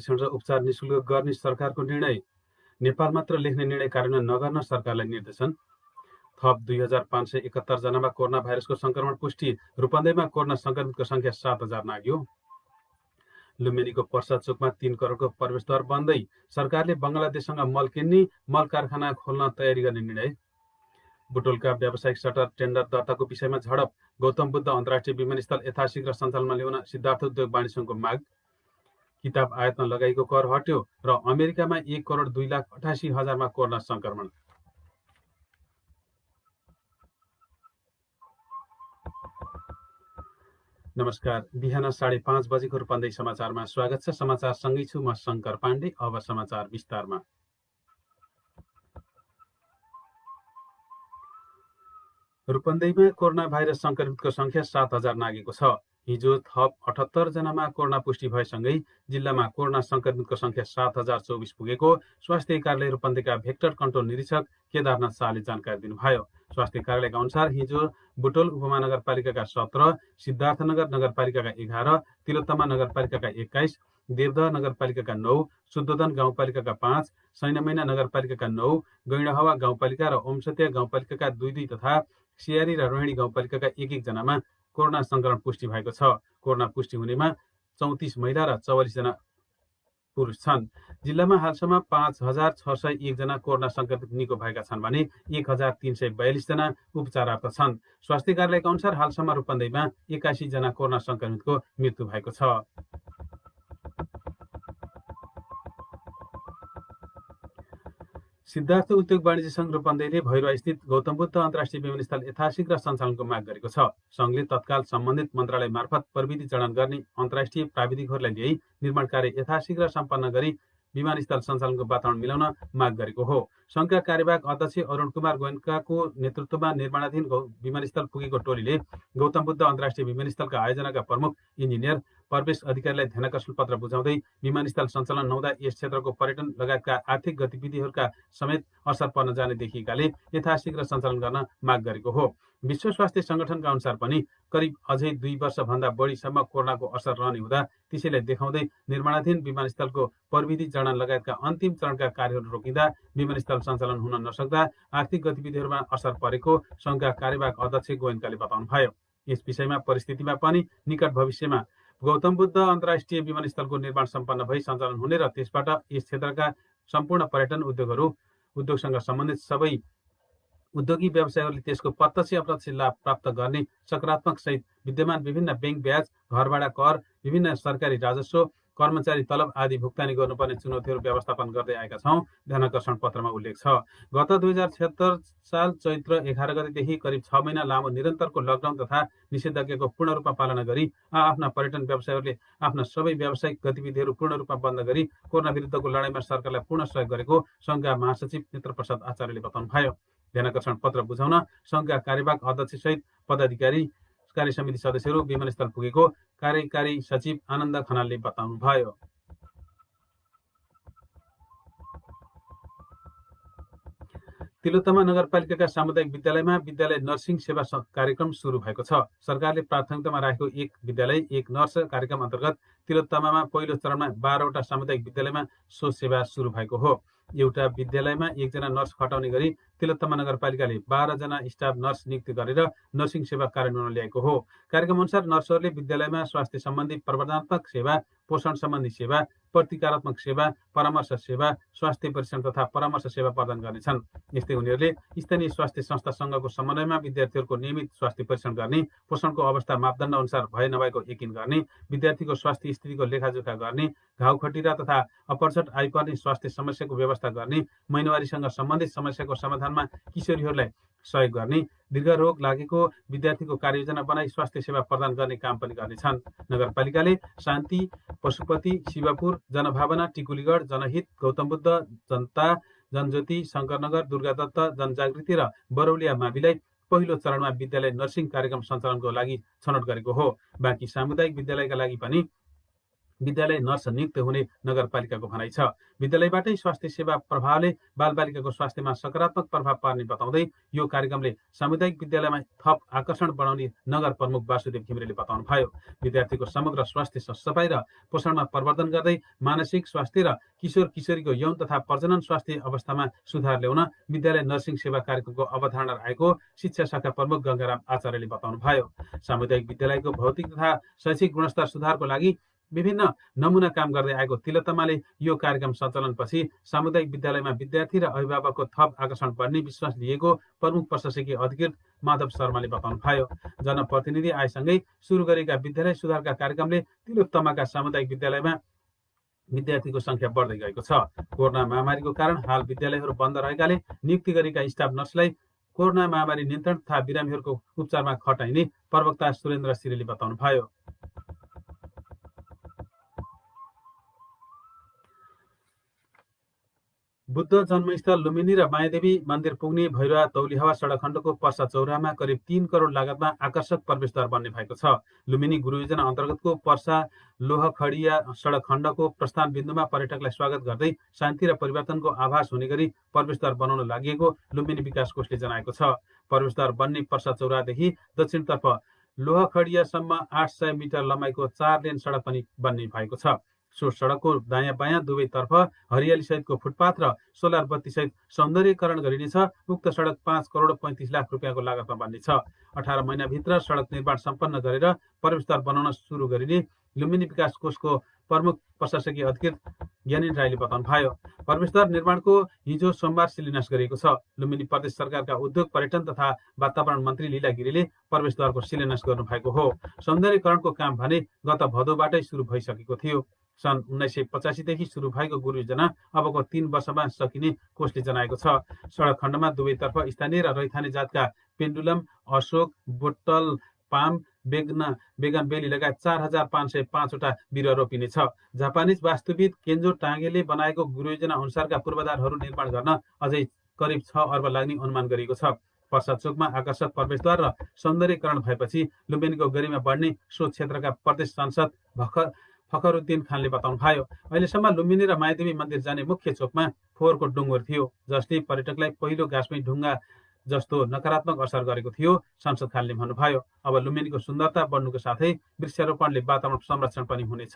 परीक्षण र उपचार निःशुल्क गर्ने सरकारको निर्णय। नेपाल मात्र लेख्ने निर्णय कार्यान्वयन नगर्न सरकारलाई निर्देशन। थप 2571 जनामा कोरोना भाइरसको संक्रमण पुष्टि। रूपन्देहीमा कोरोना संक्रमितको संख्या 7000 नाग्यो। लुम्बिनीको पर्सा चोकमा 3 करोडको प्रवेशद्वार बन्दै। सरकारले बंगलादेशसँग मल किन्ने, मल कारखाना खोल्न तयारी गर्ने निर्णय। बुटोलका व्यावसायिक सटर टेन्डर दर्ताको विषयमा झडप। गौतम बुद्ध अन्तर्राष्ट्रिय विमानस्थल यथाशीघ्र सञ्चालनमा ल्याउन सिद्धार्थ उद्योग वाणिज्य सङ्घको माग। किताब आयातमा लगाइएको कर हट्यो र अमेरिकामा 1,02,88,000मा कोरोना संक्रमण। नमस्कार, बिहान 5:30 बजेको रूपन्देही समाचारमा स्वागत छ। समाचार सँगै छु म शङ्कर पाण्डे। अब समाचार विस्तारमा। रूपन्देहीमा कोरोना भाइरस संक्रमितको संख्या 7000 नागेको छ। हिजो थप 78 जनामा कोरोना पुष्टि भएसँगै जिल्लामा कोरोना संक्रमितको संख्या 7024 पुगेको स्वास्थ्य कार्यालय रूपन्देहीका भेक्टर कन्ट्रोल निरीक्षक केदारनाथ शाहले जानकारी दिनुभयो। स्वास्थ्य कार्यालयका अनुसार हिजो बुटोल उपमहानगरपालिकाका 17, सिद्धार्थनगर नगरपालिकाका 11, तिलोत्तमा नगरपालिकाका 21, देवदह नगरपालिकाका 9, शुद्धोधन गाउँपालिकाका 5, सैनमैना नगरपालिकाका 9, गैंडाहवा गाउँपालिका र ओमसतिया गाउँपालिकाका 2 तथा सियारी र रोहिणी गाउँपालिकाका 1 जनामा कोरोना संक्रमण पुष्टि भएको छ। कोरोना पुष्टि हुनेमा 34 महिला र 44 जना पुरुष छन्। जिल्लामा हालसम्म 5601 जना कोरोना संक्रमित निको भएका छन् भने 1342 जना उपचाररत छन्। स्वास्थ्य कार्यालयका अनुसार हालसम्म रूपन्देहीमा 81 जना कोरोना संक्रमितको मृत्यु भएको छ। सिद्धार्थ उद्योग वाणिज्य संघ रूपन्देहीले भैरवास्थित गौतम बुद्ध अन्तर्राष्ट्रिय विमानस्थल यथाशीघ्र सञ्चालनको माग गरेको छ। संघले तत्काल सम्बन्धित मन्त्रालय मार्फत प्रविधि जडान गर्ने अन्तर्राष्ट्रिय प्राविधिकहरूलाई ल्याई निर्माण कार्य यथाशीघ्र सम्पन्न गरी विमानस्थल सञ्चालनको वातावरण मिलाउन माग गरेको हो। संघका कार्यवाहक अध्यक्ष अरुण कुमार गोयन्काको नेतृत्वमा निर्माणाधीन विमानस्थल पुगेको टोलीले गौतम बुद्ध अन्तर्राष्ट्रिय विमानस्थलका आयोजनाका प्रमुख इन्जिनियर प्रवेश अधिकारीलाई ध्यानाकर्षण पत्र बुझाउँदै विमानस्थल सञ्चालन नहुँदा यस क्षेत्रको पर्यटन लगायतका आर्थिक गतिविधिहरूका समेत असर पर्न जाने देखिएकाले यथाशीघ्र सञ्चालन गर्न माग गरेको हो। विश्व स्वास्थ्य संगठनका अनुसार पनि करिब अझै 2 वर्षभन्दा बढीसम्म कोरोनाको असर रहने हुँदा त्यसैलाई देखाउँदै निर्माणाधीन विमानस्थलको प्रविधि जडान लगायतका अन्तिम चरणका कार्यहरू रोकिँदा विमानस्थल सञ्चालन हुन नसक्दा आर्थिक गतिविधिहरूमा असर परेको संघका कार्यवाहक अध्यक्ष गोयन्काले बताउनुभयो। यस विषयमा परिस्थितिमा पनि निकट भविष्यमा गौतम बुद्ध अन्तर्राष्ट्रिय विमानस्थलको निर्माण सम्पन्न भई सञ्चालन हुने र त्यसबाट यस क्षेत्रका सम्पूर्ण पर्यटन उद्योगसँग सम्बन्धित सबै उद्योगी व्यवसायीहरूले त्यसको प्रत्यक्ष अप्रत्यक्ष लाभ प्राप्त गर्ने सकारात्मक सहित विद्यमान विभिन्न बैंक ब्याज, घरभाडा कर, विभिन्न सरकारी राजस्व, कर्मचारी तलब आदि भुक्तानी गर्नुपर्ने चुनौतीहरू व्यवस्थापन गर्दै आएका छौँ, ध्यानाकर्षण पत्रमा उल्लेख छ। गत 2076 साल चैत्र 11 गतेदेखि करिब 6 महिना लामो निरन्तरको लकडाउन तथा निषेधाज्ञाको पूर्ण रूपमा पालना गरी आफ्ना पर्यटन व्यवसायीहरूले आफ्ना सबै व्यावसायिक गतिविधिहरू पूर्ण रूपमा बन्द गरी कोरोना विरुद्धको लडाईँमा सरकारलाई पूर्ण सहयोग गरेको संघका महासचिव नेत्रप्रसाद आचार्यले बताउनुभयो। ध्यानाकर्षण पत्र बुझाउन संघका कार्यवाहक अध्यक्ष सहित पदाधिकारी, कार्य समिति सदस्यहरू विमानस्थल पुगेको कार्यकारी सचिव आनन्द खनालले बताउनुभयो। तिलोत्तमा नगरपालिकाका सामुदायिक विद्यालयमा विद्यालय नर्सिङ सेवा कार्यक्रम सुरु भएको छ। सरकारले प्राथमिकतामा राखेको 1 विद्यालय 1 नर्स कार्यक्रम अन्तर्गत तिलोत्तमामा पहिलो चरणमा 12वटा सामुदायिक विद्यालयमा सो सेवा सुरु भएको हो। एउटा विद्यालयमा 1 जना नर्स खटाउने गरी तिलोत्तमा नगरपालिकाले 12 जना स्टाफ नर्स नियुक्ति गरेर नर्सिङ सेवा कार्यान्वयन ल्याएको हो। कार्यक्रम अनुसार नर्सहरूले विद्यालयमा स्वास्थ्य सम्बन्धी प्रवर्धनात्मक सेवा, पोषण सम्बन्धी सेवा, प्रतिकारात्मक सेवा, परामर्श सेवा, स्वास्थ्य परीक्षण तथा परामर्श सेवा प्रदान गर्नेछन्। यस्तै उनीहरूले स्थानीय स्वास्थ्य संस्थासँगको समन्वयमा विद्यार्थीहरूको नियमित स्वास्थ्य परीक्षण गर्ने, पोषणको अवस्था मापदण्ड अनुसार भए नभएको यकिन गर्ने, विद्यार्थीको स्वास्थ्य स्थितिको लेखाजोखा गर्ने, घाउ खटिरा तथा अपरझट आइपर्ने स्वास्थ्य समस्याको व्यवस्था गर्ने, महिनावारीसँग सम्बन्धित समस्याको समाधानमा किशोरीहरूलाई सहयोग गर्ने, दीर्घ रोग लागेको विद्यार्थीको कार्ययोजना बनाई स्वास्थ्य सेवा प्रदान गर्ने काम पनि गर्नेछन्। नगरपालिकाले शान्ति, पशुपति, शिवपुर, जनभावना, टिकुलीगढ, जनहित, गौतम बुद्ध, जनता, जनज्योति, शङ्करनगर, दुर्गादत्त, जनजागृति र बरौलिया माविलाई पहिलो चरणमा विद्यालय नर्सिङ कार्यक्रम सञ्चालनको लागि छनौट गरेको हो। बाँकी सामुदायिक विद्यालयका लागि पनि विद्यालय नर्स नियुक्त हुने नगरपालिकाको भनाइ छ। विद्यालयबाटै स्वास्थ्य सेवा प्रभावले बालबालिकाको स्वास्थ्यमा सकारात्मक प्रभाव पार्ने बताउँदै यो कार्यक्रमले सामुदायिक विद्यालयमा थप आकर्षण बढाउने नगर प्रमुख वासुदेव घिमिरेले बताउनुभयो। विद्यार्थीको समग्र स्वास्थ्य सरसफाइ र पोषणमा प्रवर्धन गर्दै मानसिक स्वास्थ्य र किशोर किशोरीको यौन तथा प्रजनन स्वास्थ्य अवस्थामा सुधार ल्याउन विद्यालय नर्सिङ सेवा कार्यक्रमको अवधारणा रहेको शिक्षा शाखा प्रमुख गंगाराम आचार्यले बताउनुभयो। सामुदायिक विद्यालयको भौतिक तथा शैक्षिक गुणस्तर सुधारको लागि विभिन्न नमुना काम गर्दै आएको तिलोत्तमाले यो कार्यक्रम सञ्चालनपछि सामुदायिक विद्यालयमा विद्यार्थी र अभिभावकको थप आकर्षण बढ्ने विश्वास लिएको प्रमुख प्रशासकीय अधिकृत माधव शर्माले बताउनुभयो। जनप्रतिनिधि आएसँगै सुरु गरेका विद्यालय सुधारका कार्यक्रमले तिलोत्तमाका सामुदायिक विद्यालयमा विद्यार्थीको संख्या बढ्दै गएको छ। कोरोना महामारीको कारण हाल विद्यालयहरू बन्द रहेकाले नियुक्ति गरेका स्टाफ नर्सलाई कोरोना महामारी नियन्त्रण तथा बिरामीहरूको उपचारमा खटाइने प्रवक्ता सुरेन्द्र सिरेले बताउनुभयो। बुद्ध जन्मस्थल लुम्बिनी र मायादेवी मन्दिर पुग्ने भैरवा तौलिहावा सडक खण्डको पर्सा चौरामा करिब 3 करोड लागतमा आकर्षक प्रवेशद्वार बन्ने भएको छ। लुम्बिनी गुरु योजना अन्तर्गतको पर्सा लोहखडिया सडक खण्डको प्रस्थान बिन्दुमा पर्यटकलाई स्वागत गर्दै शान्ति र परिवर्तनको आभास हुने गरी प्रवेशद्वार बनाउन लागि लुम्बिनी विकास कोषले जनाएको छ। प्रवेशद्वार बन्ने पर्सा चौरादेखि दक्षिणतर्फ लोहखडियासम्म 800 मिटर लम्बाइको 4 लेन सडक पनि बन्ने भएको छ। सो सडकको दायाँ बायाँ दुवैतर्फ हरियाली सहितको फुटपाथ र सोलर बत्ती सहित सौन्दर्यकरण गरिनेछ। उक्त सडक 5 करोड 35 लाख रुपियाँको लागतमा बन्नेछ। 18 महिनाभित्र सडक निर्माण सम्पन्न गरेर प्रवेशद्वार बनाउन सुरु गरिने लुम्बिनी विकास कोषको प्रमुख प्रशासकीय अधिकृत ज्ञानेन्द्र राईले बताउनुभयो। प्रवेशद्वार निर्माणको हिजो सोमबार शिलान्यास गरिएको छ। लुम्बिनी प्रदेश सरकारका उद्योग पर्यटन तथा वातावरण मन्त्री लीला गिरीले प्रवेशद्वारको शिलान्यास गर्नुभएको हो। सौन्दर्यकरणको काम भने गत भदौबाटै सुरु भइसकेको थियो। सन् 1985 देखि सुरु भएको गुरु योजना अबको 3 वर्षमा सकिने कोषले जनाएको छ। सडक खण्डमा दुवैतर्फ स्थानीय र रैथाने जातका पेन्डुलम, अशोक, बोटल, पाम, बेगन बेली लगायत 4505 वटा बिरुवा रोपिनेछ। जापानिज वास्तुविद केन्जो टाङ्गेले बनाएको गुरु योजना अनुसारका पूर्वाधारहरू निर्माण गर्न अझै करिब 6 अर्ब लाग्ने अनुमान गरिएको छ। पर्सा चोकमा आकर्षक प्रवेशद्वार र सौन्दर्यकरण भएपछि लुम्बिनीको गरिमा बढ्ने सो क्षेत्रका प्रदेश सांसद फखरुद्दिन खानले बताउनुभयो। अहिलेसम्म लुम्बिनी र मायादेवी मन्दिर जाने मुख्य चोकमा फोहोरको डुङ्गुर थियो, जसले पर्यटकलाई पहिलो घाँसमै ढुङ्गा जस्तो नकारात्मक असर गरेको थियो, सांसद खानले भन्नुभयो। अब लुम्बिनीको सुन्दरता बढ्नुको साथै वृक्षारोपणले वातावरण संरक्षण पनि हुनेछ।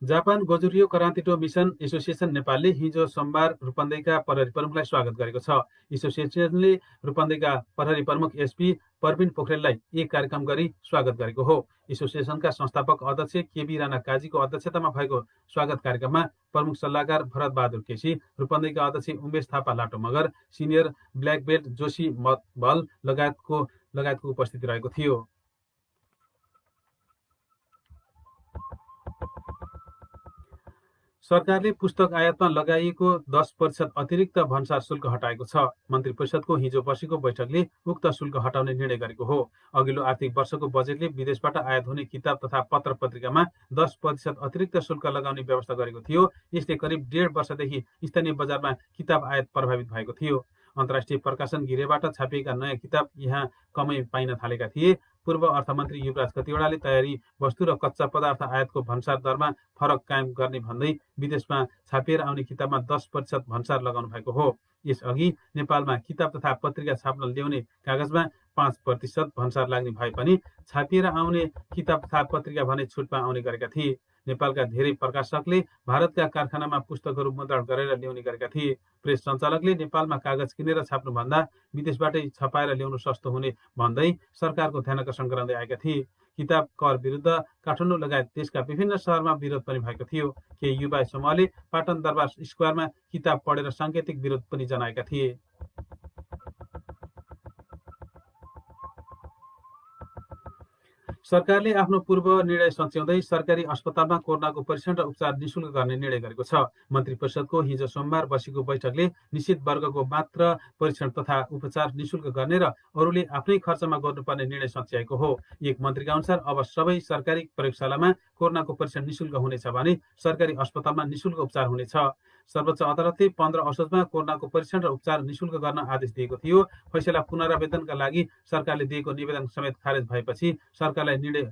जापान गोजुरियो करान्तिटो मिसन एसोसिएसन नेपालले हिजो सोमबार रूपन्देहीका प्रहरी प्रमुखलाई स्वागत गरेको छ। एसोसिएसनले रूपन्देहीका प्रहरी प्रमुख एसपी परवीन पोखरेललाई एक कार्यक्रम गरी स्वागत गरेको हो। एसोसिएसनका संस्थापक अध्यक्ष केबी राणा काजीको अध्यक्षतामा भएको स्वागत कार्यक्रममा प्रमुख सल्लाहकार भरत बहादुर केसी, रूपन्देहीका अध्यक्ष उमेश थापा लाटो Magar, senior black belt Joshi मतबल लगायतको उपस्थिति रहेको थियो। सरकारले पुस्तक आयातमा लगाइएको 10% अतिरिक्त भन्सार शुल्क हटाएको छ। मन्त्री परिषदको हिजो बसेको बैठकले उक्त शुल्क हटाउने निर्णय गरेको हो। अघिल्लो आर्थिक वर्षको बजेटले विदेशबाट आयात हुने किताब तथा पत्र पत्रिकामा 10% अतिरिक्त शुल्क लगाउने व्यवस्था गरेको थियो। यसले करिब 1.5 वर्षदेखि स्थानीय बजारमा किताब आयात प्रभावित भएको थियो। अन्तर्राष्ट्रिय प्रकाशन गृहबाट छापिएका नयाँ किताब यहाँ कमै पाइन थालेका थिए। पूर्व अर्थमन्त्री युवराज खतिवडाले तयारी वस्तु र कच्चा पदार्थ आयातको भन्सार दरमा फरक कायम गर्ने भन्दै विदेशमा छापिएर आउने किताबमा 10% भन्सार लगाउनु भएको हो। यसअघि नेपालमा किताब तथा पत्रिका छाप्न ल्याउने कागजमा 5% भन्सार लाग्ने भए पनि छापिएर आउने किताब तथा पत्रिका भने छुटमा आउने गरेका थिए। नेपालका धेरै प्रकाशकले भारतका कारखानामा पुस्तकहरू मुद्रण गरेर ल्याउने गरेका थिए। प्रेस सञ्चालकले नेपालमा कागज किनेर छाप्नुभन्दा विदेशबाटै छपाएर ल्याउनु सस्तो हुने भन्दै सरकारको ध्यानाकर्षण गराउँदै आएका थिए। किताब कर विरुद्ध काठमाडौँ लगायत देशका विभिन्न शहरमा विरोध पनि भएको थियो। केही युवा समूहले पाटन दरबार स्क्वायरमा किताब पढेर साङ्केतिक विरोध पनि जनाएका थिए। सरकारले आफ्नो पूर्व निर्णय सच्याउँदै सरकारी अस्पतालमा कोरोनाको परीक्षण र उपचार निशुल्क गर्ने निर्णय गरेको छ। मन्त्री परिषदको हिजो सोमबार बसेको बैठकले निश्चित वर्गको मात्र परीक्षण तथा उपचार निशुल्क गर्ने र अरूले आफ्नै खर्चमा गर्नुपर्ने निर्णय सच्याएको हो। एक मन्त्रीका अनुसार अब सबै सरकारी प्रयोगशालामा कोरोनाको परीक्षण निशुल्क हुनेछ भने सरकारी अस्पतालमा निशुल्क उपचार हुनेछ। सर्वोच्च अदालतले 15 असोजमा कोरोनाको परीक्षण र उपचार निशुल्क गर्न आदेश दिएको थियो। फैसला पुनरावेदनका लागि सरकारले दिएको निवेदन समेत खारेज भएपछि सरकारलाई निर्णय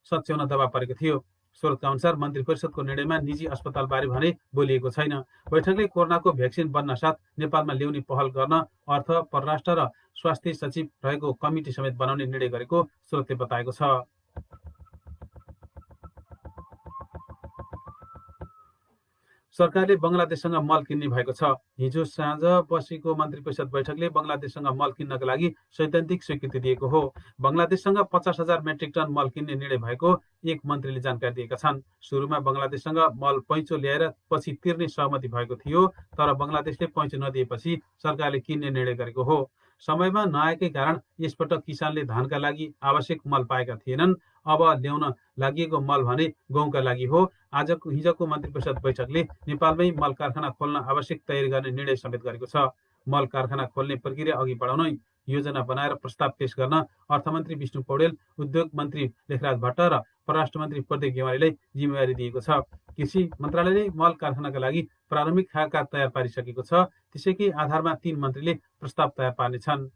सच्याउन दबाब परेको थियो। स्रोतका अनुसार मन्त्री परिषदको निर्णयमा निजी अस्पतालबारे भने बोलिएको छैन। बैठकले कोरोनाको भ्याक्सिन बन्न साथ नेपालमा ल्याउने पहल गर्न अर्थ, परराष्ट्र र स्वास्थ्य सचिव रहेको कमिटी समेत बनाउने निर्णय गरेको स्रोतले बताएको छ। सरकारले बंगलादेशसँग मल किन्ने भएको छ। हिजो साँझ बसेको मन्त्री परिषद बैठकले बंगलादेशसँग मल किन्नका लागि सैद्धान्तिक स्वीकृति दिएको हो। बंगलादेशसँग 50,000 मेट्रिक टन मल किन्ने निर्णय भएको एक मन्त्रीले जानकारी दिएका छन्। सुरुमा बंगलादेशसँग मल पैँचो ल्याएर पछि तिर्ने सहमति भएको थियो, तर बंगलादेशले पैँचो नदिएपछि सरकारले किन्ने निर्णय गरेको हो। समयमा नआएकै कारण यसपटक किसानले धानका लागि आवश्यक मल पाएका थिएनन्। अब ल्याउन लागि मल भने गहुँका लागि हो। हिजोको मन्त्री परिषद बैठकले नेपालमै मल कारखाना खोल्न आवश्यक तयारी गर्ने निर्णय समेत गरेको छ। मल कारखाना खोल्ने प्रक्रिया अघि बढाउन योजना बनाएर प्रस्ताव पेश गर्न अर्थमन्त्री विष्णु पौडेल, उद्योग मन्त्री लेखराज भट्ट र परराष्ट्र मन्त्री प्रदीप गेवालीलाई जिम्मेवारी दिएको छ। कृषि मन्त्रालयले मल कारखानाका लागि प्रारम्भिक खाका तयार पारिसकेको छ। त्यसैकै आधारमा 3 मन्त्रीले प्रस्ताव तयार पार्नेछन्।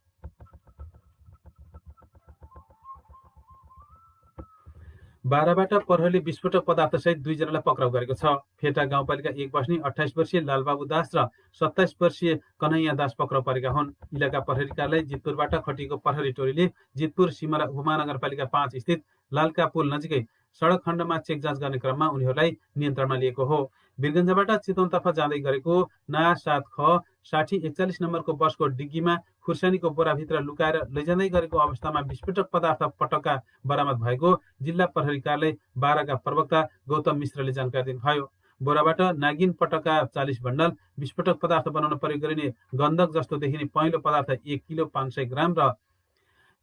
बाराबाट प्रहरीले विस्फोटक पदार्थसहित 2 जनालाई पक्राउ गरेको छ। फेटा गाउँपालिका 1 बस्ने 28 वर्षीय लालबाबु दास र 27 वर्षीय कन्हैया दास पक्राउ परेका हुन्। इलाका प्रहरी कार्यालय जितपुरबाट खटिएको प्रहरी टोलीले जितपुर सिमरा उपमहानगरपालिका 5 स्थित लालका पुल नजिकै सडक खण्डमा चेक जाँच गर्ने क्रममा उनीहरूलाई नियन्त्रणमा लिएको हो। वीरगञ्जबाट चितवनतर्फ जाँदै गरेको ना 7 ख 6041 नम्बरको बसको डिग्गीमा खुर्सानीको बोराभित्र लुकाएर लैजाँदै गरेको अवस्थामा विस्फोटक पदार्थ पटक्का बरामद भएको जिल्ला प्रहरी कार्यालय 12 का प्रवक्ता गौतम मिश्रले जानकारी दिनुभयो। बोराबाट नागिन पटक्का 40 बन्डल, विस्फोटक पदार्थ बनाउन प्रयोग गरिने गन्धक जस्तो देखिने पहेँलो पदार्थ 1 किलो 500 ग्राम र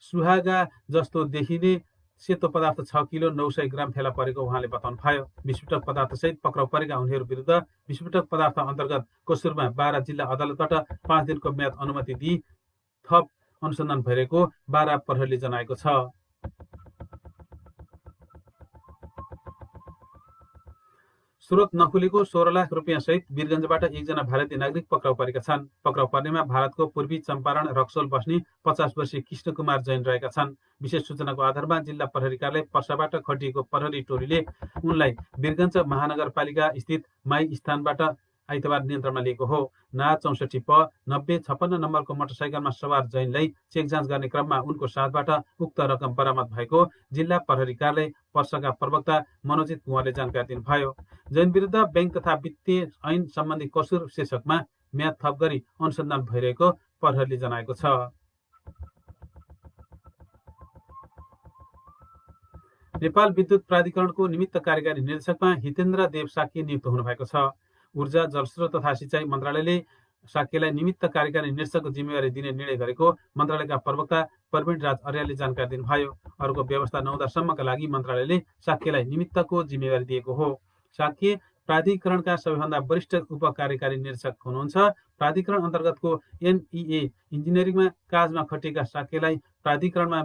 सुहागा जस्तो देखिने सेतो पदार्थ 6 किलो 900 ग्राम फेला परेको उहाँले बताउनु भयो। विस्फोटक पदार्थ सहित पक्राउ परेका उनीहरू विरुद्ध विस्फोटक पदार्थ अन्तर्गत कोसुरमा 12 जिल्ला अदालतबाट 5 दिनको म्याद अनुमति दिई थप अनुसन्धान भइरहेको 12 प्रहरीले जनाएको छ। स्रोत नखुलेको 16 लाख रुपियाँ सहित वीरगञ्जबाट एकजना भारतीय नागरिक पक्राउ परेका छन्। पक्राउ पर्नेमा भारतको पूर्वी चम्पारण रक्सोल बस्ने 50 वर्षीय कृष्ण कुमार जैन रहेका छन्। विशेष सूचनाको आधारमा जिल्ला प्रहरी कार्यालय पर्साबाट खटिएको प्रहरी टोलीले उनलाई वीरगञ्ज महानगरपालिका स्थित माई स्थानबाट आइतबार नियन्त्रणमा लिएको हो। ना 64 प 9056 नम्बरको मोटरसाइकलमा सवार जैनलाई चेक जाँच गर्ने क्रममा उनको साथबाट उक्त रकम बरामद भएको जिल्ला प्रहरी कार्यालय पर्साका प्रवक्ता मनोजित कुमारले जानकारी दिनुभयो। जैन विरुद्ध बैंक तथा वित्तीय ऐन सम्बन्धी कसुर शीर्षकमा म्याद थप गरी अनुसन्धान भइरहेको प्रहरीले जनाएको छ। नेपाल विद्युत प्राधिकरणको निमित्त कार्यकारी निर्देशकमा हितेन्द्र देव साक्य नियुक्त हुनुभएको छ। ऊर्जा, जलस्रोत तथा सिंचाई मन्त्रालयले साक्यलाई निमित्त कार्यकारी निर्देशकको जिम्मेवारी दिने निर्णय गरेको मन्त्रालयका प्रवक्ता प्रवीण राज अर्यालले जानकारी दिनुभयो। अर्को व्यवस्था नहुँदासम्मका लागि मन्त्रालयले साक्यलाई निमित्तको जिम्मेवारी दिएको हो। साक्य प्राधिकरणका सबैभन्दा वरिष्ठ उपकार्यकारी निर्देशक हुनुहुन्छ। प्राधिकरण अन्तर्गतको एनईए इन्जिनियरिङमा काजमा खटिएका साक्यलाई प्राधिकरणमा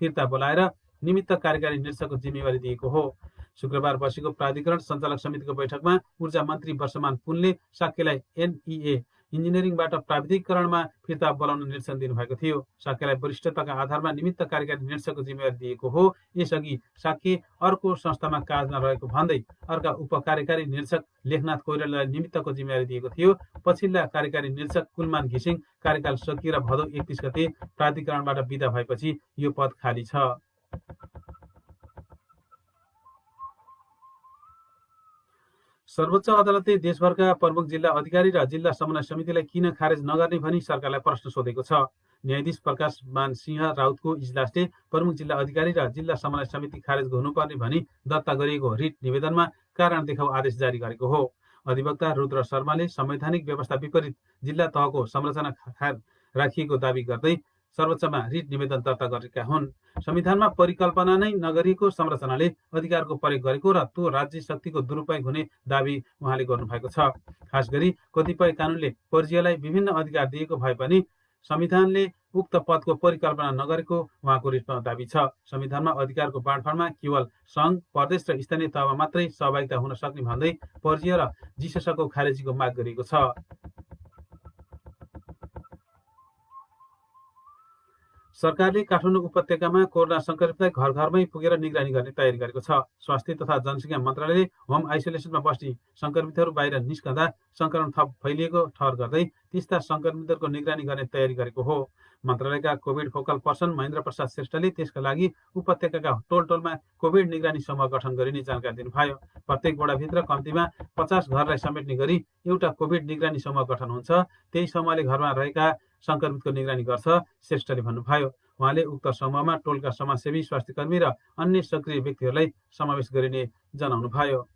फिर्ता बोलाएर निमित्त कार्यकारी निर्देशकको जिम्मेवारी दिएको हो। शुक्रबार बसेको प्राधिकरण सञ्चालक समितिको बैठकमा ऊर्जा मन्त्री वर्षमान पुनले साक्यलाई एनईए इन्जिनियरिङबाट प्राविधिकरणमा फिर्ता बोलाउन निर्देशन दिनुभएको थियो। साक्यलाई वरिष्ठताका आधारमा निमित्त कार्यकारी निर्देशकको जिम्मेवारी दिएको हो। यसअघि साक्य अर्को संस्थामा काजमा रहेको भन्दै अर्का उपकार्यकारी निर्देशक लेखनाथ कोइरालालाई निमित्तको जिम्मेवारी दिएको थियो। पछिल्ला कार्यकारी निर्देशक कुलमान घिसिङ कार्यकाल सकिएर भदौ 31 गते प्राधिकरणबाट बिदा भएपछि यो पद खाली छ। सर्वोच्च अदालतले देशभरका प्रमुख जिल्ला अधिकारी र जिल्ला समन्वय समितिलाई किन खारेज नगर्ने भनी सरकारलाई प्रश्न सोधेको छ। न्यायाधीश प्रकाश मान सिंह राउतको इजलासले प्रमुख जिल्ला अधिकारी र जिल्ला समन्वय समिति खारेज हुनुपर्ने भनी दर्ता गरिएको रिट निवेदनमा कारण देखाउ आदेश जारी गरेको हो। अधिवक्ता रुद्र शर्माले संवैधानिक व्यवस्था विपरीत जिल्ला तहको संरचना राखिएको दावी गर्दै सर्वोच्चमा रिट निवेदन दर्ता गरेका हुन्। संविधानमा परिकल्पना नै नगरिएको संरचनाले अधिकारको प्रयोग गरेको र त्यो राज्य शक्तिको दुरुपयोग हुने दावी उहाँले गर्नुभएको छ। खास गरी कतिपय कानूनले परिचयलाई विभिन्न अधिकार दिएको भए पनि संविधानले उक्त पदको परिकल्पना नगरेको उहाँको रिटमा दाबी छ। संविधानमा अधिकारको बाँडफाँडमा केवल सङ्घ, प्रदेश र स्थानीय तहमा मात्रै सहभागिता हुन सक्ने भन्दै पर्जिया र जिससको खारेजीको माग गरिएको छ। सरकारले काठमाडौँ उपत्यकामा कोरोना संक्रमितलाई घर घरमै पुगेर निगरानी गर्ने तयारी गरेको छ। स्वास्थ्य तथा जनसङ्ख्या मन्त्रालयले होम आइसोलेसनमा बस्ने संक्रमितहरू बाहिर निस्कँदा संक्रमण थप फैलिएको ठहर गर्दै त्यस्ता संक्रमितहरूको निगरानी गर्ने तयारी गरेको हो। मन्त्रालयका covid focal person Mahendra Prasad श्रेष्ठले त्यसका लागि उपत्यकाका टोल टोलमा कोभिड निगरानी समूह गठन गरिने जानकारी दिनुभयो। प्रत्येक वडाभित्र कम्तीमा 50 घरलाई समेट्ने गरी एउटा कोभिड निगरानी समूह गठन हुन्छ। त्यही समूहले घरमा रहेका संक्रमितको निगरानी गर्छ, श्रेष्ठले भन्नुभयो। उहाँले उक्त समूहमा टोलका समाजसेवी, स्वास्थ्यकर्मी र अन्य सक्रिय व्यक्तिहरूलाई समावेश गरिने जनाउनुभयो।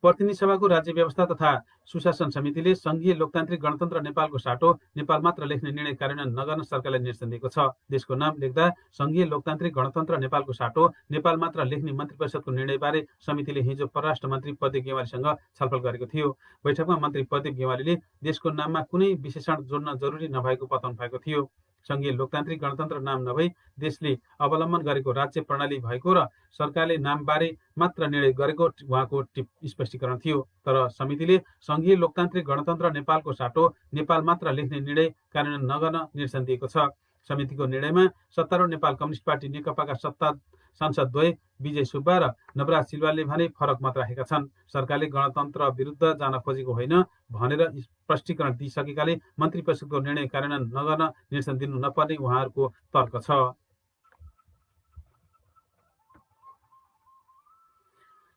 प्रतिनिधि सभाको राज्य व्यवस्था तथा सुशासन समितिले संघीय लोकतान्त्रिक गणतन्त्र नेपालको साटो नेपाल मात्र लेख्ने निर्णय कार्यान्वयन नगर्न सरकारलाई निर्देशन दिएको छ। देशको नाम लेख्दा संघीय लोकतान्त्रिक गणतन्त्र नेपालको साटो नेपाल मात्र लेख्ने मन्त्री परिषदको निर्णयबारे समितिले हिजो परराष्ट्र मन्त्री प्रदीप गेवालीसँग छलफल गरेको थियो। बैठकमा मन्त्री प्रदीप गेवालीले देशको नाममा कुनै विशेषण जोड्न जरुरी नभएको बताउनु भएको थियो। संघीय लोकतान्त्रिक गणतन्त्र नाम नभई देशले अवलम्बन गरेको राज्य प्रणाली भएको र सरकारले नामबारे मात्र निर्णय गरेको उहाँको स्पष्टीकरण थियो। तर समितिले संघीय लोकतान्त्रिक गणतन्त्र नेपालको साटो नेपाल मात्र लेख्ने निर्णय कार्यान्वयन नगर्न निर्देशन दिएको छ। समितिको निर्णयमा सत्तारूढ नेपाल कम्युनिस्ट पार्टी नेकपाका सांसदद्वय विजय सुब्बा र नवराज सिलवालले भने फरक मत राखेका छन्। सरकारले गणतन्त्र विरुद्ध जान खोजेको होइन भनेर स्पष्टीकरण दिइसकेकाले मन्त्री परिषदको निर्णय कार्यान्वयन नगर्न निर्देशन दिनु नपर्ने उहाँहरूको तर्क छ।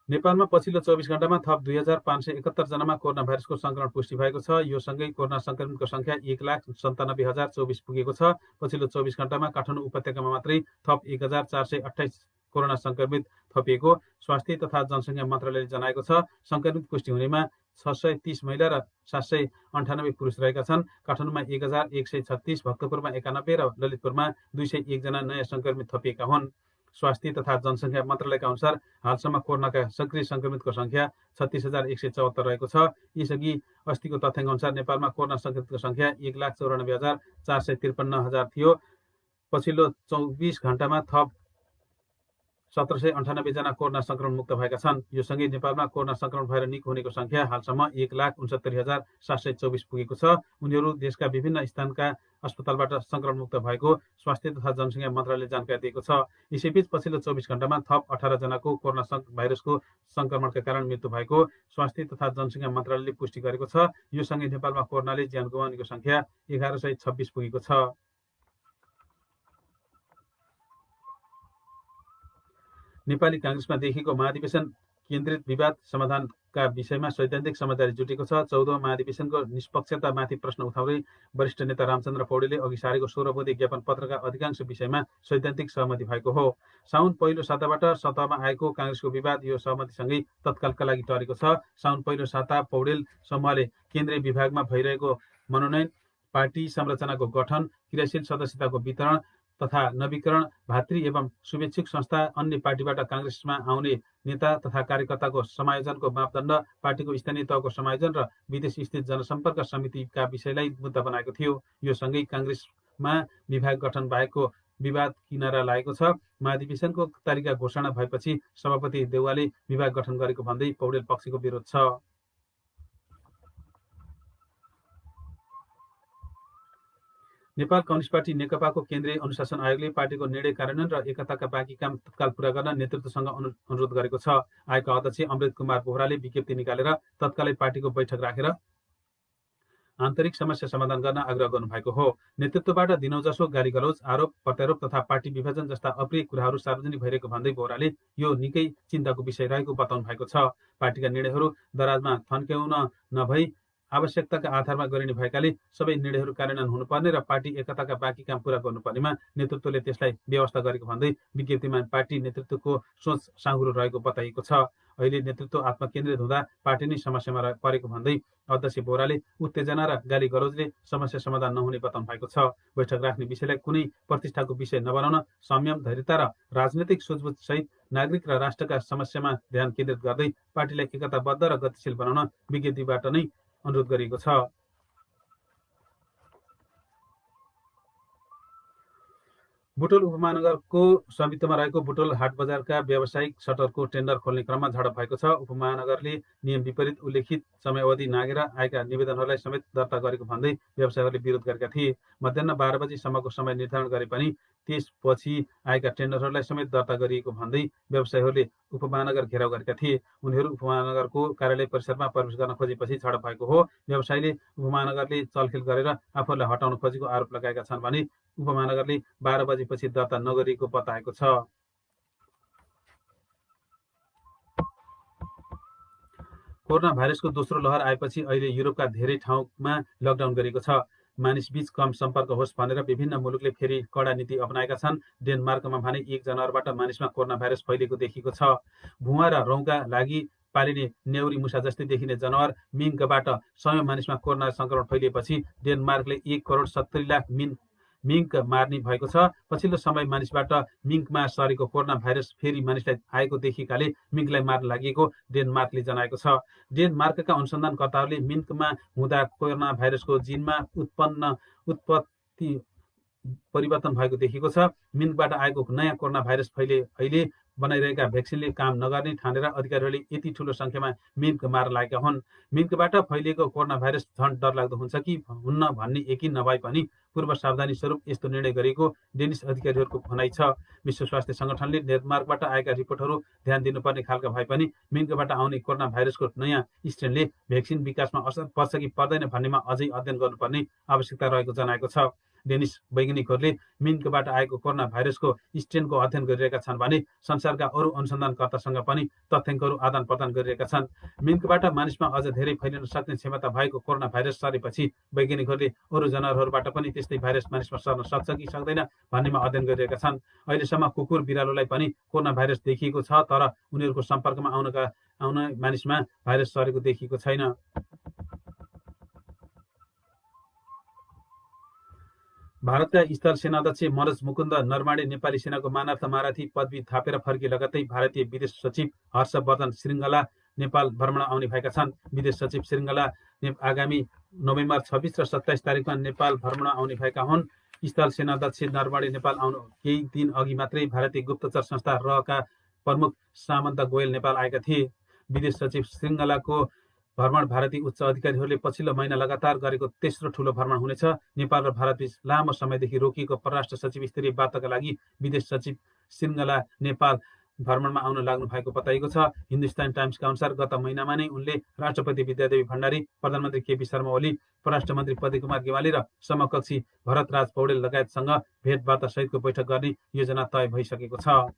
नेपालमा पछिल्लो 24 घण्टामा थप 2571 जनामा कोरोना भाइरसको संक्रमण पुष्टि भएको छ। यो सँगै कोरोना संक्रमितको संख्या 1,97,024 पुगेको छ। पछिल्लो 24 घण्टामा काठमाडौँ उपत्यकामा मात्रै थप 1428 कोरोना संक्रमित थपिएको स्वास्थ्य तथा जनसङ्ख्या मन्त्रालयले जनाएको छ। संक्रमित पुष्टि हुनेमा 630 महिला र 798 पुरुष रहेका छन्। काठमाडौँमा 1136, भक्तपुरमा 91 र ललितपुरमा 201 जना नयाँ संक्रमित थपिएका हुन्। स्वास्थ्य तथा जनसङ्ख्या मन्त्रालयका अनुसार हालसम्म कोरोनाका सक्रिय संक्रमितको संख्या 36,174 रहेको छ। यसअघि अस्तिको तथ्याङ्क अनुसार नेपालमा कोरोना संक्रमितको संख्या 1,94,453 थियो। पछिल्लो 24 घण्टामा थप 1798 जना कोरोना संक्रमण मुक्त भएका छन्। यो सँगै नेपालमा कोरोना संक्रमण भएर निको हुनेको संख्या हालसम्म 1,69,724 पुगेको छ। उनीहरू देशका विभिन्न स्थानका अस्पतालबाट संक्रमण मुक्त भएको स्वास्थ्य तथा जनसङ्ख्या मन्त्रालयले जानकारी दिएको छ। यसैबीच पछिल्लो 24 घण्टामा थप 18 जनाको कोरोना भाइरसको संक्रमणका कारण मृत्यु भएको स्वास्थ्य तथा जनसङ्ख्या मन्त्रालयले पुष्टि गरेको छ। यो सँगै नेपालमा कोरोनाले ज्यान गुमाउनेको संख्या 1126 पुगेको छ। नेपाली कांग्रेसमा देखिएको महाधिवेशन केन्द्रित विवाद समाधानका विषयमा सैद्धान्तिक समझदारी जुटेको छ। 14औं महाधिवेशनको निष्पक्षतामाथि प्रश्न उठाउँदै वरिष्ठ नेता रामचन्द्र पौडेलले अघि सारेको 16 बुँदे ज्ञापन पत्रका अधिकांश विषयमा सैद्धान्तिक सहमति भएको हो। साउन पहिलो साताबाट सतहमा आएको कांग्रेसको विवाद यो सहमतिसँगै तत्कालका लागि टरेको छ। साउन पहिलो साता पौडेल समूहले केन्द्रीय विभागमा भइरहेको मनोनयन, पार्टी संरचनाको गठन, क्रियाशील सदस्यताको वितरण तथा नवीकरण, भातृ एवं शुभेच्छुक संस्था, अन्य पार्टीबाट कांग्रेसमा आउने नेता तथा कार्यकर्ताको समायोजनको मापदण्ड, पार्टीको स्थानीय तहको समायोजन र विदेश स्थित जनसम्पर्क समितिका विषयलाई मुद्दा बनाएको थियो। यो सँगै कांग्रेसमा विभाग गठन भएको विवाद किनारा लागेको छ। महाधिवेशनको तारिका घोषणा भएपछि सभापति देउवाले विभाग गठन गरेको भन्दै पौडेल पक्षको विरोध छ। नेपाल कम्युनिस्ट पार्टी नेकपाको केन्द्रीय अनुशासन आयोगले पार्टीको निर्णय कार्यान्वयन र एकताका बाँकी काम तत्काल पूरा गर्न नेतृत्वसँग अनुरोध गरेको छ। आयोगका अध्यक्ष अमृत कुमार बोहराले विज्ञप्ति निकालेर तत्कालै पार्टीको बैठक राखेर आन्तरिक समस्या समाधान गर्न आग्रह गर्नुभएको हो। नेतृत्वबाट दिनौजसो गाली गलौज, आरोप प्रत्यारोप तथा पार्टी विभाजन जस्ता अप्रिय कुराहरू सार्वजनिक भइरहेको भन्दै बोहराले यो निकै चिन्ताको विषय रहेको बताउनु भएको छ। पार्टीका निर्णयहरू दराजमा थन्क्याउन नभई आवश्यकताका आधारमा गरिने भएकाले सबै निर्णयहरू कार्यान्वयन हुनुपर्ने र पार्टी एकताका बाँकी काम पूरा गर्नुपर्नेमा नेतृत्वले त्यसलाई व्यवस्था गरेको भन्दै विज्ञप्तिमा पार्टी नेतृत्वको सोच साँघुरो रहेको बताइएको छ। अहिले नेतृत्व आत्मकेन्द्रित हुँदा पार्टी नै समस्यामा परेको भन्दै अध्यक्ष बोहराले उत्तेजना र गाली गलौजले समस्या समाधान नहुने बताउनु भएको छ। बैठक राख्ने विषयलाई कुनै प्रतिष्ठाको विषय नबनाउन संयम, धैर्यता र राजनैतिक सोचबुझ सहित नागरिक र राष्ट्रका समस्यामा ध्यान केन्द्रित गर्दै पार्टीलाई एकताबद्ध र गतिशील बनाउन विज्ञप्तिबाट नै अनुरोध गरिएको छ। बुटोल उपमहानगरको स्वामित्वमा रहेको बुटोल हाट बजारका व्यावसायिक सटरको टेन्डर खोल्ने क्रममा झडप भएको छ। उपमहानगरले नियम विपरीत उल्लेखित समयावधि नागेर आएका निवेदनहरूलाई समेत दर्ता गरेको भन्दै व्यवसायीहरूले विरोध गरेका थिए। मध्याह 12 बजीसम्मको समय निर्धारण गरे पनि त्यसपछि आएका टेन्डरहरूलाई समेत दर्ता गरिएको भन्दै व्यवसायीहरूले उपमहानगर घेराउ गरेका थिए। उनीहरू उपमहानगरको कार्यालय परिसरमा प्रवेश गर्न खोजेपछि झडप भएको हो। व्यवसायीले उपमहानगरले चलखेल गरेर आफूहरूलाई हटाउन खोजेको आरोप लगाएका छन् भने उपमहानगरले 12 बजेपछि दर्ता नगरिएको बताएको छ। कोरोना भाइरसको दोस्रो लहर आएपछि अहिले युरोपका धेरै ठाउँमा लकडाउन गरिएको छ। मानिसबीच कम सम्पर्क होस् भनेर विभिन्न मुलुकले फेरि कडा नीति अपनाएका छन्। डेनमार्कमा भने 1 जनावरबाट मानिसमा कोरोना भाइरस फैलिएको देखिएको छ। भुवा र रौँका लागि पालिने नेउरी मुसा जस्तै देखिने जनावर मिङ्कबाट 100 मानिसमा कोरोना संक्रमण फैलिएपछि डेनमार्कले 1,70,00,000 मिङ्क मार्ने भएको छ। पछिल्लो समय मानिसबाट मिङ्कमा सरेको कोरोना भाइरस फेरि मानिसलाई आएको देखिएकाले मिङ्कलाई मार्न लागि डेनमार्कले जनाएको छ। डेनमार्कका अनुसन्धानकर्ताहरूले मिङ्कमा हुँदा कोरोना भाइरसको जिनमा उत्पत्ति परिवर्तन भएको देखिएको छ। मिङ्कबाट आएको नयाँ कोरोना भाइरस अहिले बनाइरहेका भ्याक्सिनले काम नगर्ने ठानेर अधिकारीहरूले यति ठूलो संख्यामा मिङ्क मार्न लागेका हुन्। मिङ्कबाट फैलिएको कोरोना भाइरस झन् डरलाग्दो हुन्छ कि हुन्न भन्ने यकिन नभए पनि पूर्व सावधानी स्वरूप यस्तो निर्णय गरेको डेनिस अधिकारीहरूको भनाइ छ। विश्व स्वास्थ्य संगठनले डेनमार्कबाट आएका रिपोर्टहरू ध्यान दिनुपर्ने खालका भए पनि मिङ्कबाट आउने कोरोना भाइरसको नयाँ स्ट्रेनले भ्याक्सिन विकासमा असर पर्छ कि पर्दैन भन्नेमा अझै अध्ययन गर्नुपर्ने आवश्यकता रहेको जनाएको छ। डेनिस वैज्ञानिकहरूले मिङ्कबाट आएको कोरोना भाइरसको स्ट्रेनको अध्ययन गरिरहेका छन् भने संसारका अरू अनुसन्धानकर्तासँग पनि तथ्याङ्कहरू आदान प्रदान गरिरहेका छन्। मिङ्कबाट मानिसमा अझ धेरै फैलिन सक्ने क्षमता भएको कोरोना भाइरस सरेपछि वैज्ञानिकहरूले अरू जनावरहरूबाट पनि त्यस्तै भाइरस मानिसमा सर्न सक्छ कि सक्दैन भन्नेमा अध्ययन गरिरहेका छन्। अहिलेसम्म कुकुर बिरालोलाई पनि कोरोना भाइरस देखिएको छ, तर उनीहरूको सम्पर्कमा आउने मानिसमा भाइरस सरेको देखिएको छैन। भारतका स्थल सेनाध्यक्ष मनोज मुकुन्द नरवाणे नेपाली सेनाको मानार्थ महारथी पदवी थापेर फर्किए लगत्तै भारतीय विदेश सचिव हर्षवर्धन श्रृङ्गला नेपाल भ्रमण आउने भएका छन्। विदेश सचिव श्रृङ्गला आगामी नोभेम्बर 26 र 27 तारिकमा नेपाल भ्रमण आउने भएका हुन्। स्थल सेनाध्यक्ष नरवाणे नेपाल आउनु केही दिन अघि मात्रै भारतीय गुप्तचर संस्था र प्रमुख सामन्त गोयल नेपाल आएका थिए। विदेश सचिव श्रृङ्गलाको भ्रमण भारतीय उच्च अधिकारीहरूले पछिल्लो महिना लगातार गरेको तेस्रो ठूलो भ्रमण हुनेछ। नेपाल र भारतबीच लामो समयदेखि रोकिएको परराष्ट्र सचिव स्तरीय वार्ताका लागि विदेश सचिव श्रृङ्गला नेपाल भ्रमणमा आउन लाग्नु भएको बताइएको छ। हिन्दुस्तान टाइम्सका अनुसार गत महिनामा नै उनले राष्ट्रपति विद्यादेवी भण्डारी, प्रधानमन्त्री केपी शर्मा ओली, परराष्ट्र मन्त्री पद्मकुमार गेवाली र समकक्षी भरतराज पौडेल लगायतसँग भेटवार्ता सहितको बैठक गर्ने योजना तय भइसकेको छ।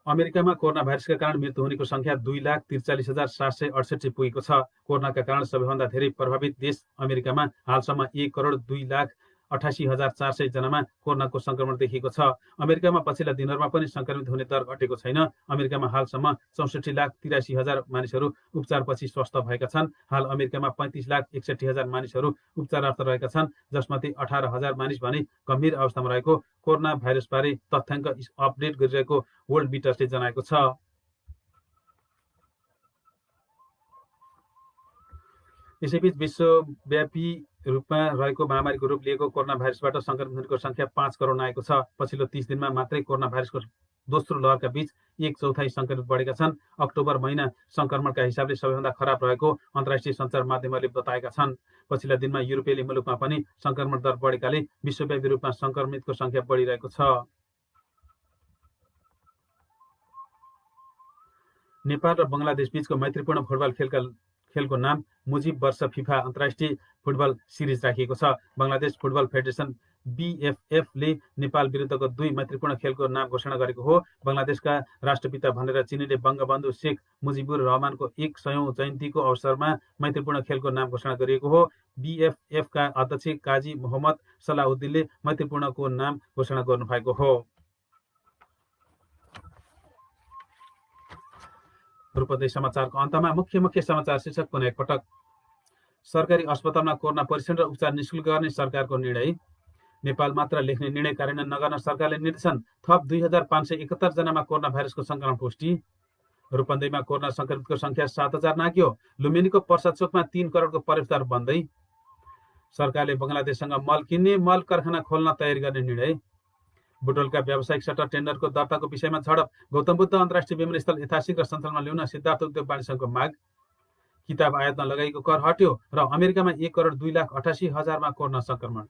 अमेरिकामा कोरोना भाइरसका कारण मृत्यु हुनेको संख्या 2,43,768 पुगेको छ। कोरोनाका कारण सबैभन्दा धेरै प्रभावित देश अमेरिकामा हालसम्म 1,02,88,400 जनामा कोरोनाको संक्रमण देखिएको छ। अमेरिकामा पछिल्ला दिनहरूमा पनि संक्रमित हुने दर घटेको छैन। अमेरिकामा हालसम्म 64,83,000 मानिसहरू उपचारपछि स्वस्थ भएका छन्। हाल अमेरिकामा 35,61,000 मानिसहरू उपचारार्थ रहेका छन्, जसमध्ये 18,000 मानिस भने गम्भीर अवस्थामा रहेको कोरोना भाइरसबारे तथ्याङ्क अपडेट गरिरहेको वर्ल्ड बिटर्सले जनाएको छ। यसैबीच विश्वव्यापी रूपमा रहेको महामारीको रूप लिएको कोरोना भाइरसबाट संक्रमित हुनेको संख्या 5 करोड आएको छ। पछिल्लो 30 दिनमा मात्रै कोरोना भाइरसको दोस्रो लहरका बीच 1/4 संक्रमित बढेका छन्। अक्टोबर महिना संक्रमणका हिसाबले सबैभन्दा खराब रहेको अन्तर्राष्ट्रिय सञ्चार माध्यमहरूले बताएका छन्। पछिल्ला दिनमा युरोपेली मुलुकमा पनि संक्रमण दर बढेकाले विश्वव्यापी रूपमा संक्रमितको संख्या बढिरहेको छ। नेपाल र बङ्गलादेश बीचको मैत्रीपूर्ण फुटबल खेलको नाम मुजिब वर्ष फिफा अन्तर्राष्ट्रिय फुटबल सिरिज राखिएको छ। बङ्गलादेश फुटबल फेडरेसन BFF ले नेपाल विरुद्धको 2 मैत्रीपूर्ण खेलको नाम घोषणा गरेको हो। बङ्गलादेशका राष्ट्रपिता भनेर चिनिने बङ्गबन्धु शेख मुजिबुर रहमानको 100औं जयन्तीको अवसरमा मैत्रीपूर्ण खेलको नाम घोषणा गरिएको हो। BFF का अध्यक्ष काजी मोहम्मद सलाउद्दिनले मैत्रीपूर्णको नाम घोषणा गर्नुभएको हो। रूपन्देही समाचारको अन्तमा मुख्य समाचार शीर्षक पुनः एकपटक। सरकारी अस्पतालमा कोरोना परीक्षण र उपचार निःशुल्क गर्ने सरकारको निर्णय। नेपाल मात्र लेख्ने निर्णय कार्यान्वयन नगर्न सरकारले निर्देशन। थप 2,571 जनामा कोरोना भाइरसको संक्रमण पुष्टि। रूपन्देहीमा कोरोना संक्रमितको संख्या 7,000 नाग्यो। लुम्बिनीको पर्साचोकमा 3 करोडको प्रवेशद्वार बन्दै। सरकारले बङ्गलादेशसँग मल किन्ने, मल कारखाना खोल्न तयारी गर्ने निर्णय। बुटोलका व्यावसायिक सट्टा टेन्डरको दर्ताको विषयमा झडप। गौतम बुद्ध अन्तर्राष्ट्रिय विमानस्थल यथाशीघ्र सञ्चालनमा ल्याउन सिद्धार्थ उद्योग वाणिज्य सङ्घको माग। किताब आयातमा लगाइएको कर हट्यो र अमेरिकामा 1,02,88,000मा कोरोना संक्रमण।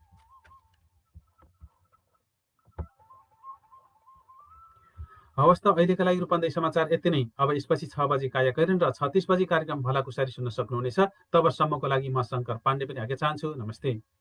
हवस् त अहिलेका लागि रूपन्देही समाचार यति नै। अब यसपछि 6 बजी कायाकरण र 36 बजी कार्यक्रम भलाकुसारी सुन्न सक्नुहुनेछ। तबसम्मको लागि म शङ्कर पाण्डे पनि आज्ञा चाहन्छु। नमस्ते।